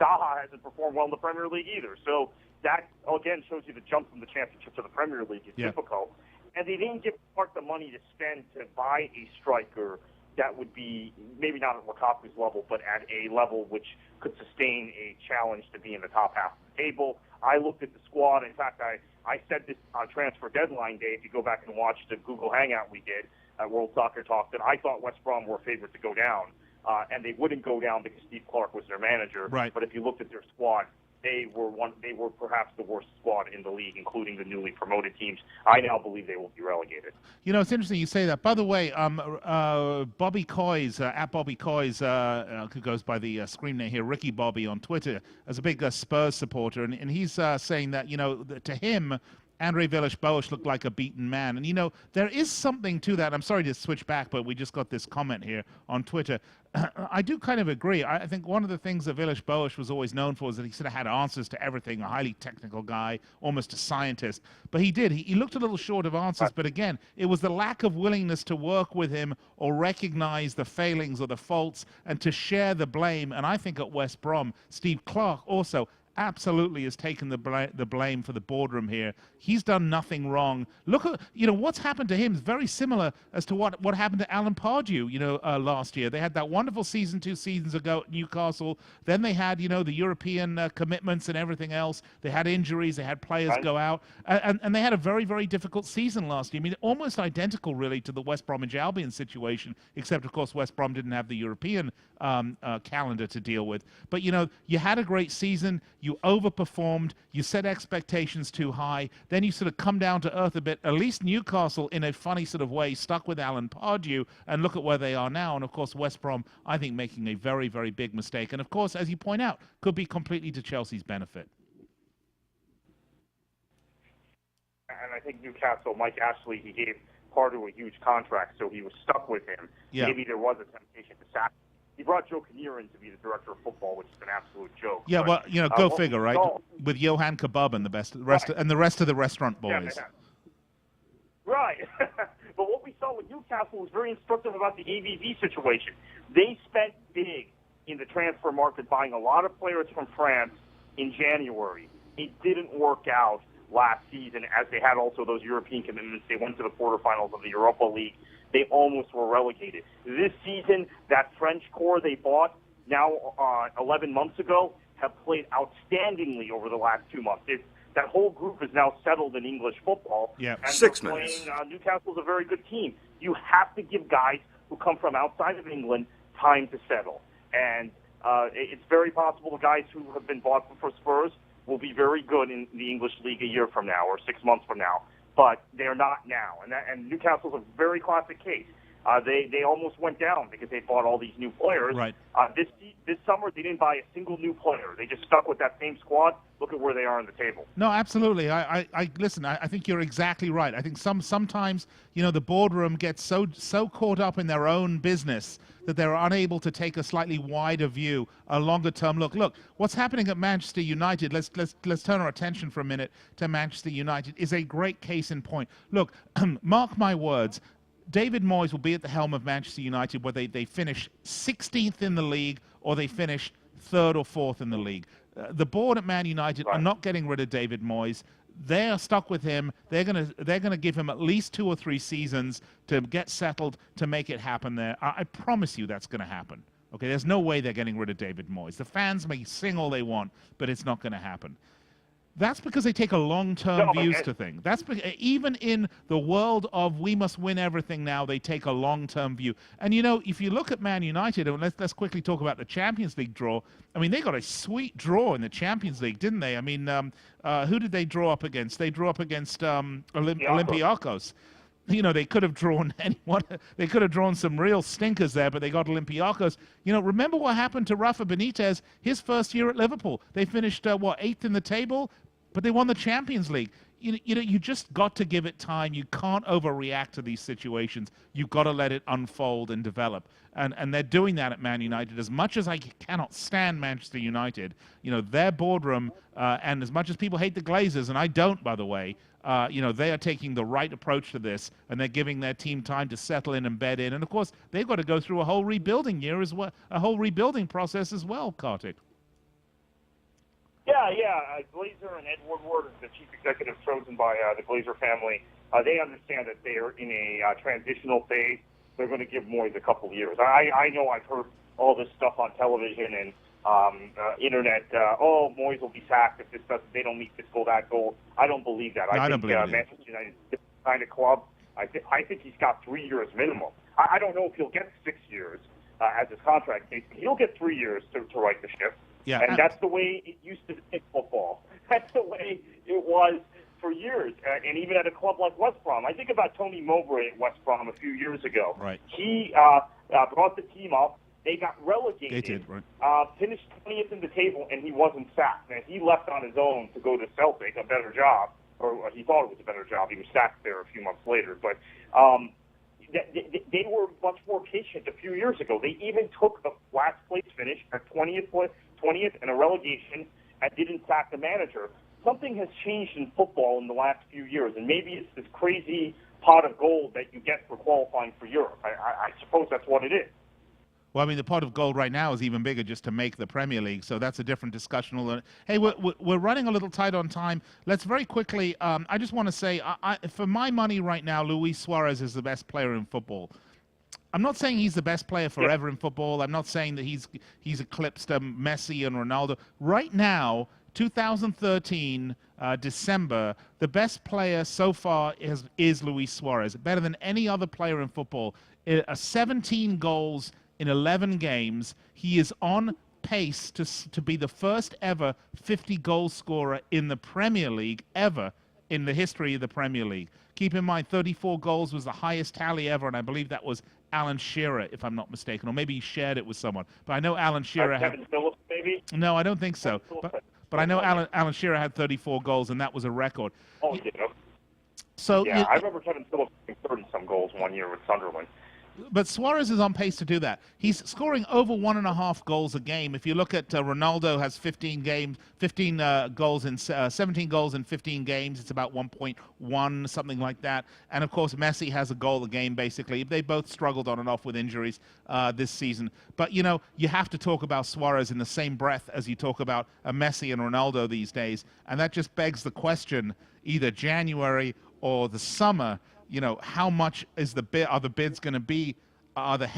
Zaha hasn't performed well in the Premier League either. So that, again, shows you the jump from the Championship to the Premier League is difficult. And they didn't give Clark the money to spend to buy a striker that would be maybe not at Lukaku's level, but at a level which could sustain a challenge to be in the top half of the table. I looked at the squad. In fact, I said this on transfer deadline day, if you go back and watch the Google Hangout we did at World Soccer Talk, that I thought West Brom were favored to go down. And they wouldn't go down because Steve Clark was their manager. Right. But if you looked at their squad, they were perhaps the worst squad in the league, including the newly promoted teams. I now believe they will be relegated. You know, it's interesting you say that. By the way, Bobby Coys, at Bobby Coys, who goes by the screen name here, Ricky Bobby on Twitter, as a big Spurs supporter, and he's saying that, you know, to him, Andre Villas-Boas looked like a beaten man. And, you know, there is something to that. I'm sorry to switch back, but we just got this comment here on Twitter. I do kind of agree. I think one of the things that Villas-Boas was always known for is that he sort of had answers to everything, a highly technical guy, almost a scientist. But he did. He looked a little short of answers. But again, it was the lack of willingness to work with him or recognize the failings or the faults and to share the blame. And I think at West Brom, Steve Clark also absolutely has taken the blame for the boardroom here. He's done nothing wrong. Look at, you know, what's happened to him is very similar as to what happened to Alan Pardew, you know, last year. They had that wonderful season 2 seasons ago at Newcastle. Then they had, you know, the European commitments and everything else. They had injuries. They had players go out. And they had a very, very difficult season last year. I mean, almost identical, really, to the West Bromwich Albion situation, except, of course, West Brom didn't have the European calendar to deal with. But, you know, you had a great season. You overperformed. You set expectations too high. Then you sort of come down to earth a bit. At least Newcastle, in a funny sort of way, stuck with Alan Pardew, and look at where they are now. And, of course, West Brom, I think, making a very, very big mistake. And, of course, as you point out, could be completely to Chelsea's benefit. And I think Newcastle, Mike Ashley, he gave Pardew a huge contract, so he was stuck with him. Yeah. Maybe there was a temptation to sack him. He brought Joe Kinnear in to be the director of football, which is an absolute joke. Yeah, but, well, you know, go figure, right? Saw, with Johan Kebab and the rest of the restaurant boys. Yeah, right. But what we saw with Newcastle was very instructive about the AVV situation. They spent big in the transfer market, buying a lot of players from France in January. It didn't work out last season, as they had also those European commitments. They went to the quarterfinals of the Europa League. They almost were relegated. This season, that French core they bought now 11 months ago have played outstandingly over the last 2 months. That whole group is now settled in English football. Yeah, and 6 minutes. Newcastle's a very good team. You have to give guys who come from outside of England time to settle. And it's very possible the guys who have been bought for Spurs will be very good in the English League a year from now or 6 months from now, but they're not now. And Newcastle's a very classic case. They almost went down because they bought all these new players. Right. This summer, they didn't buy a single new player. They just stuck with that same squad. Look at where they are on the table. No, absolutely. I listen. I think you're exactly right. I think sometimes the boardroom gets so caught up in their own business that they're unable to take a slightly wider view, a longer term look. Look, what's happening at Manchester United? Let's turn our attention for a minute to Manchester United. Is a great case in point. Look, mark my words. David Moyes will be at the helm of Manchester United, whether they finish 16th in the league or they finish 3rd or 4th in the league. The board at Man United are not getting rid of David Moyes. They are stuck with him. They're gonna give him at least 2 or 3 seasons to get settled to make it happen there. I promise you that's going to happen. Okay, there's no way they're getting rid of David Moyes. The fans may sing all they want, but it's not going to happen. That's because they take a long-term views to things. That's even in the world of we must win everything now, they take a long-term view. And if you look at Man United, and let's quickly talk about the Champions League draw. I mean, they got a sweet draw in the Champions League, didn't they? I mean, who did they draw up against? They drew up against Olympiacos. They could have drawn anyone. They could have drawn some real stinkers there, but they got Olympiacos. Remember what happened to Rafa Benitez his first year at Liverpool? They finished 8th in the table, but they won the Champions League. You just got to give it time. You can't overreact to these situations. You've got to let it unfold and develop. And they're doing that at Man United. As much as I cannot stand Manchester United, their boardroom, and as much as people hate the Glazers, and I don't, by the way, they are taking the right approach to this, and they're giving their team time to settle in and bed in. And, of course, they've got to go through a whole rebuilding year as well, a whole rebuilding process as well, Kartik. Yeah. Glazer and Ed Woodward, the chief executive chosen by the Glazer family, they understand that they are in a transitional phase. They're going to give Moyes a couple of years. I know I've heard all this stuff on television and internet. Moyes will be sacked if they don't meet this goal, that goal. I don't believe that. I think Manchester United is this kind of club. I think he's got 3 years minimum. I don't know if he'll get 6 years as his contract case, but he'll get 3 years to right the ship. Yeah, and that's the way it used to be in football. That's the way it was for years, and even at a club like West Brom. I think about Tony Mowbray at West Brom a few years ago. Right. He brought the team up. They got relegated. They did, right. Finished 20th in the table, and he wasn't sacked. And he left on his own to go to Celtic, a better job, or he thought it was a better job. He was sacked there a few months later. But they were much more patient a few years ago. They even took the last place finish at 20th in a relegation and didn't sack the manager. Something has changed in football in the last few years, and maybe it's this crazy pot of gold that you get for qualifying for Europe. I suppose that's what it is. Well, I mean, the pot of gold right now is even bigger just to make the Premier League, so that's a different discussion. Hey, we're running a little tight on time. Let's very quickly, I just want to say, for my money right now, Luis Suarez is the best player in football. I'm not saying he's the best player forever in football. I'm not saying that he's eclipsed Messi and Ronaldo. Right now, 2013, December, the best player so far is Luis Suarez, better than any other player in football. 17 goals in 11 games. He is on pace to be the first ever 50-goal scorer in the Premier League ever in the history of the Premier League. Keep in mind, 34 goals was the highest tally ever, and I believe that was Alan Shearer, if I'm not mistaken, or maybe he shared it with someone. But I know Alan Shearer had... Kevin Phillips, maybe? No, I don't think so. But I know Alan Shearer had 34 goals, and that was a record. Oh, yeah. So, yeah, I remember Kevin Phillips getting 30-some goals one year with Sunderland. But Suarez is on pace to do that. He's scoring over 1.5 goals a game. If you look at Ronaldo has 17 goals in 15 games. It's about 1.1, something like that. And of course, Messi has a goal a game, basically. They both struggled on and off with injuries this season. But, you have to talk about Suarez in the same breath as you talk about Messi and Ronaldo these days. And that just begs the question, either January or the summer, how much are the bids going to be?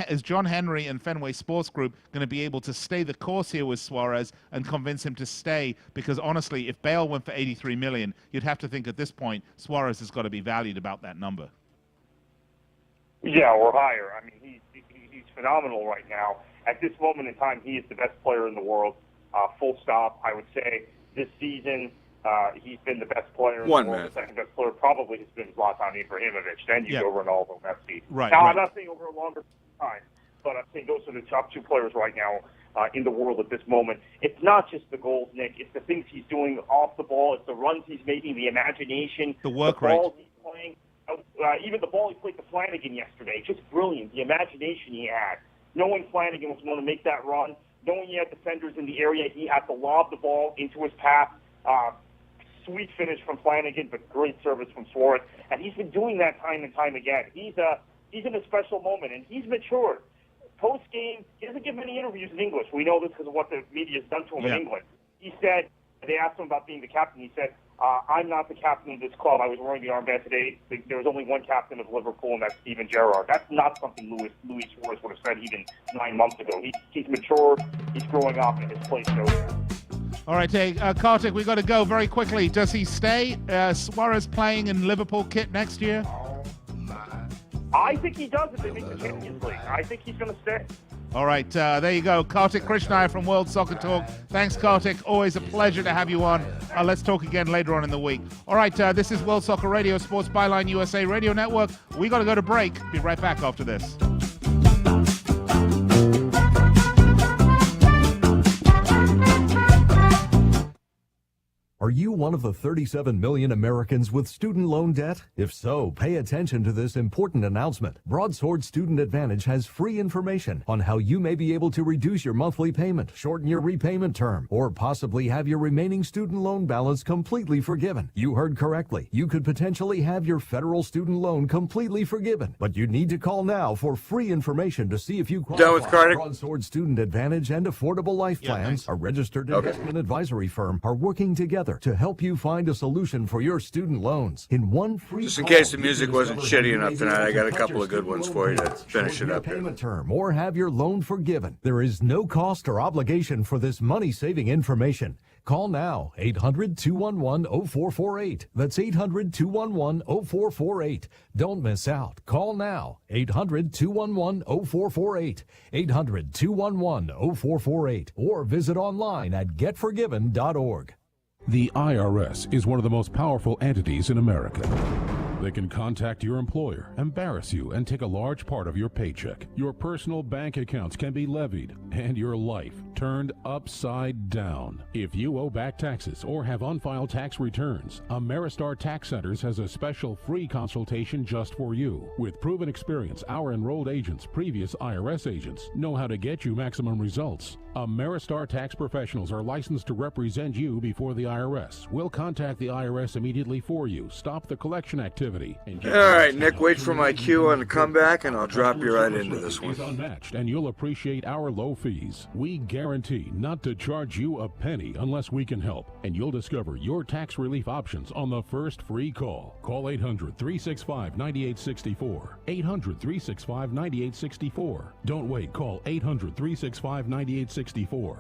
Is John Henry and Fenway Sports Group going to be able to stay the course here with Suarez and convince him to stay? Because honestly, if Bale went for 83 million, you'd have to think at this point Suarez has got to be valued about that number. Yeah, or higher. I mean, he's phenomenal right now. At this moment in time, he is the best player in the world. Full stop. I would say this season. He's been the best player in One the world. minute. The second best player probably has been Zlatan Ibrahimovic. Then you go Ronaldo, Messi. Right, Now, right. I'm not saying over a longer time, but I'm saying those are the top two players right now in the world at this moment. It's not just the goals, Nick. It's the things he's doing off the ball. It's the runs he's making, the imagination, the work the rate. balls he's playing. Even the ball he played to Flanagan yesterday, just brilliant. The imagination he had, knowing Flanagan was going to make that run, knowing he had defenders in the area, he had to lob the ball into his path. Sweet finish from Flanagan, but great service from Suarez. And he's been doing that time and time again. He's in a special moment, and he's matured. Post-game, he doesn't give many interviews in English. We know this because of what the media's done to him in England. He said, they asked him about being the captain. He said, I'm not the captain of this club. I was wearing the armband today. There was only one captain of Liverpool, and that's Steven Gerrard. That's not something Luis Suarez would have said even 9 months ago. He's matured. He's growing up, and his play shows that. All right, hey, Kartik, we got to go very quickly. Does he stay? Suarez playing in Liverpool kit next year? I think he does if they make the Champions League. I think he's going to stay. All right, there you go. Kartik Krishnaiyer from World Soccer Talk. Thanks, Kartik. Always a pleasure to have you on. Let's talk again later on in the week. All right, this is World Soccer Radio, Sports Byline USA Radio Network. We got to go to break. Be right back after this. Are you one of the 37 million Americans with student loan debt? If so, pay attention to this important announcement. Broadsword Student Advantage has free information on how you may be able to reduce your monthly payment, shorten your repayment term, or possibly have your remaining student loan balance completely forgiven. You heard correctly. You could potentially have your federal student loan completely forgiven, but you need to call now for free information to see if you qualify. Done with Kartik? Broadsword Student Advantage and Affordable Life Plans, a registered investment advisory firm, are working together to help you find a solution for your student loans in one free Just in call. case the music wasn't shitty enough tonight, I got a couple of good ones for you to finish it up here. Payment term or have your loan forgiven. There is no cost or obligation for this money-saving information. Call now, 800-211-0448. That's 800-211-0448. Don't miss out. Call now, 800-211-0448. 800-211-0448. Or visit online at getforgiven.org. The IRS is one of the most powerful entities in America. They can contact your employer, embarrass you, and take a large part of your paycheck. Your personal bank accounts can be levied, and your life turned upside down. If you owe back taxes or have unfiled tax returns, Ameristar Tax Centers has a special free consultation just for you. With proven experience, our enrolled agents, previous IRS agents, know how to get you maximum results. Ameristar tax professionals are licensed to represent you before the IRS. We'll contact the IRS immediately for you, stop the collection activity. All right, Nick, wait for my cue on the comeback, and I'll drop you right into this one. Is unmatched, and you'll appreciate our low fees. We guarantee not to charge you a penny unless we can help, and you'll discover your tax relief options on the first free call. Call 800-365-9864. 800-365-9864. Don't wait. Call 800-365-9864.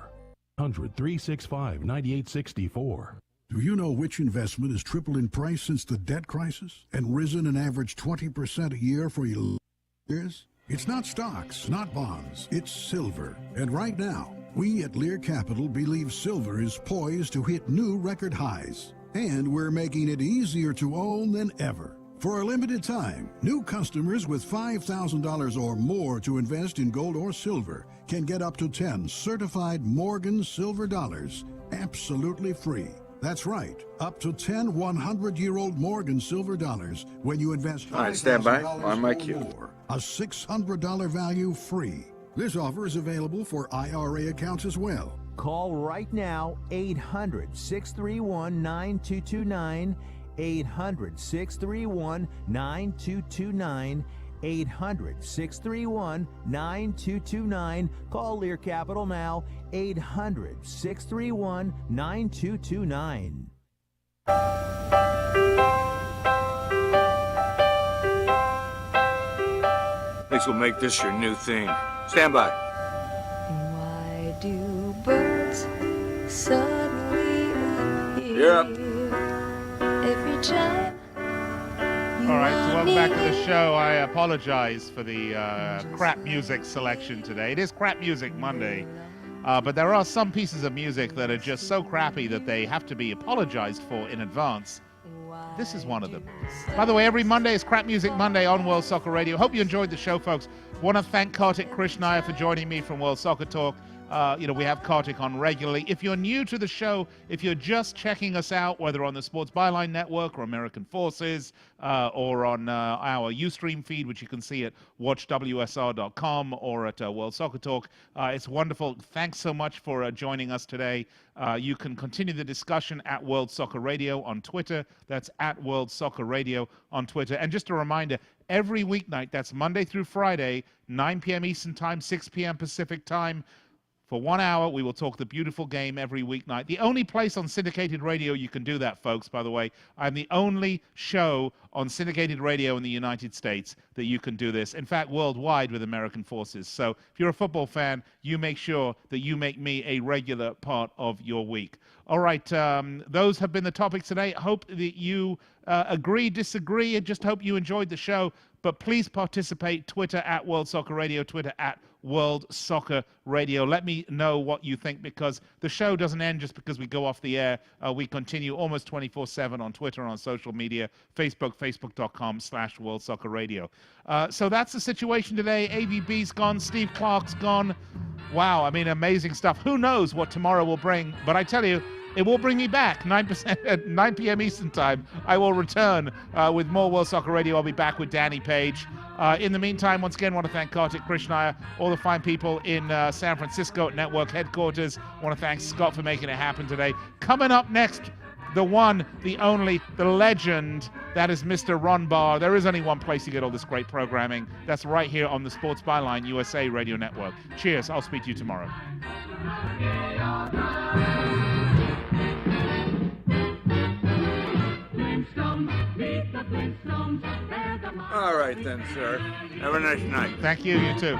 800-365-9864. Do you know which investment has tripled in price since the debt crisis and risen an average 20% a year for years? It's not stocks, not bonds, it's silver. And right now, we at Lear Capital believe silver is poised to hit new record highs. And we're making it easier to own than ever. For a limited time, new customers with $5,000 or more to invest in gold or silver can get up to 10 certified Morgan silver dollars absolutely free. That's right, up to 10 100-year-old Morgan silver dollars when you invest All right, stand by. $5,000 On my or cue. more. A $600 value free. This offer is available for IRA accounts as well. Call right now, 800-631-9229, 800-631-9229, 800-631-9229. Call Lear Capital now, 800-631-9229. Thinks we'll make this your new thing. Stand by. Why do birds suddenly appear You're up. every time? All right, so welcome back to the show. I apologize for the crap music selection today. It is Crap Music Monday. But there are some pieces of music that are just so crappy that they have to be apologized for in advance. This is one of them. By the way, every Monday is Crap Music Monday on World Soccer Radio. Hope you enjoyed the show, folks. Want to thank Kartik Krishnaiyer for joining me from World Soccer Talk. We have Kartik on regularly. If you're new to the show, if you're just checking us out, whether on the Sports Byline Network or American Forces or on our Ustream feed, which you can see at watchwsr.com or at World Soccer Talk, it's wonderful. Thanks so much for joining us today. You can continue the discussion at World Soccer Radio on Twitter. That's at World Soccer Radio on Twitter. And just a reminder, every weeknight, that's Monday through Friday, 9 p.m. Eastern Time, 6 p.m. Pacific Time, for 1 hour, we will talk the beautiful game every weeknight. The only place on syndicated radio you can do that, folks, by the way. I'm the only show on syndicated radio in the United States that you can do this. In fact, worldwide with American Forces. So if you're a football fan, you make sure that you make me a regular part of your week. All right, those have been the topics today. Hope that you agree, disagree, and just hope you enjoyed the show. But please participate. Twitter at World Soccer Radio, Twitter at World Soccer Radio. Let me know what you think, because the show doesn't end just because we go off the air. We continue almost 24/7 on Twitter and on social media, Facebook, facebook.com/World Soccer Radio. So that's the situation today. AVB's gone. Steve Clark's gone. Wow, I mean, amazing stuff. Who knows what tomorrow will bring? But I tell you, it will bring me back. 9 p.m. Eastern Time. I will return with more World Soccer Radio. I'll be back with Danny Page. In the meantime, once again, I want to thank Kartik Krishnaiyer, all the fine people in San Francisco at Network headquarters. I want to thank Scott for making it happen today. Coming up next, the one, the only, the legend, that is Mr. Ron Barr. There is only one place to get all this great programming. That's right here on the Sports Byline USA Radio Network. Cheers. I'll speak to you tomorrow. All right then, sir. Have a nice night. Thank you. You too.